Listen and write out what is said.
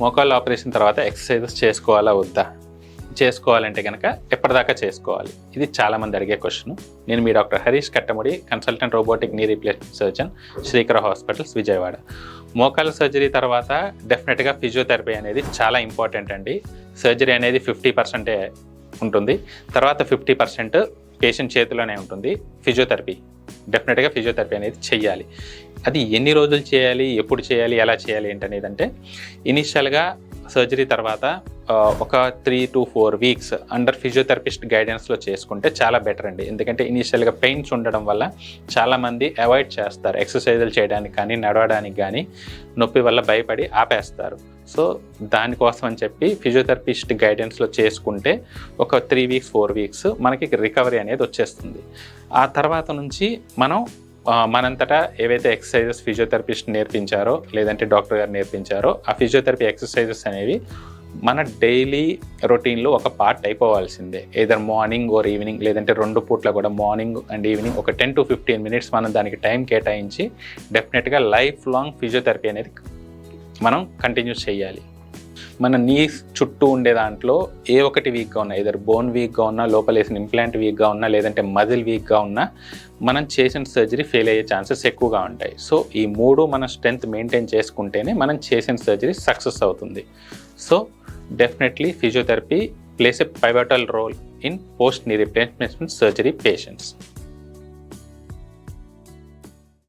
మోకాళ్ళ ఆపరేషన్ తర్వాత ఎక్సర్సైజెస్ చేసుకోవాలా వద్దా? చేసుకోవాలంటే కనుక ఎప్పటిదాకా చేసుకోవాలి? ఇది చాలామంది అడిగే క్వశ్చన్. నేను మీ doctor Harish Kattamudi, consultant robotic knee replacement surgeon, Srikara hospitals, Vijayawada. మోకాళ్ళ సర్జరీ తర్వాత డెఫినెట్గా ఫిజియోథెరపీ అనేది చాలా ఇంపార్టెంట్ అండి. సర్జరీ అనేది 50% ఉంటుంది, తర్వాత 50% పేషెంట్ చేతిలోనే ఉంటుంది. ఫిజియోథెరపీ డెఫినెట్గా ఫిజియోథెరపీ అనేది చెయ్యాలి. అది ఎన్ని రోజులు చేయాలి, ఎప్పుడు చేయాలి, ఎలా చేయాలి ఏంటనేది అంటే, ఇనిషియల్గా సర్జరీ తర్వాత ఒక 3 to 4 weeks అండర్ ఫిజియోథెరపిస్ట్ గైడెన్స్లో చేసుకుంటే చాలా బెటర్ అండి. ఎందుకంటే ఇనిషియల్గా పెయిన్స్ ఉండడం వల్ల చాలామంది అవాయిడ్ చేస్తారు ఎక్సర్సైజులు చేయడానికి కానీ, నడవడానికి కానీ, నొప్పి వల్ల భయపడి ఆపేస్తారు. సో దానికోసం అని చెప్పి ఫిజియోథెరపిస్ట్ గైడెన్స్లో చేసుకుంటే ఒక 3 weeks 4 weeks మనకి రికవరీ అనేది వచ్చేస్తుంది. ఆ తర్వాత నుంచి మనం మనంతటా ఏవైతే ఎక్సర్సైజెస్ ఫిజియోథెరపిస్ట్ నేర్పించారో లేదంటే డాక్టర్ గారు నేర్పించారో ఆ ఫిజియోథెరపీ ఎక్సర్సైజెస్ అనేవి మన డైలీ రొటీన్లో ఒక పార్ట్ అయిపోవాల్సిందే. ఏదర్ మార్నింగ్ ఆర్ ఈవినింగ్, లేదంటే 2 పూట్ల కూడా మార్నింగ్ అండ్ ఈవినింగ్ ఒక 10 to 15 minutes మనం దానికి టైం కేటాయించి డెఫినెట్గా లైఫ్ లాంగ్ ఫిజియోథెరపీ అనేది మనం కంటిన్యూ చేయాలి. మన నీస్ చుట్టూ ఉండే దాంట్లో ఏ ఒకటి వీక్గా ఉన్నా, ఏదర్ బోన్ వీక్గా ఉన్నా, లోపల వేసిన ఇంప్లాంట్ వీక్గా ఉన్నా, లేదంటే మజిల్ వీక్గా ఉన్నా మనం చేసిన సర్జరీ ఫెయిల్ అయ్యే ఛాన్సెస్ ఎక్కువగా ఉంటాయి. సో ఈ 3 మన స్ట్రెంత్ మెయింటైన్ చేసుకుంటేనే మనం చేసిన సర్జరీ సక్సెస్ అవుతుంది. So definitely physiotherapy plays a pivotal role in post knee replacement surgery patients.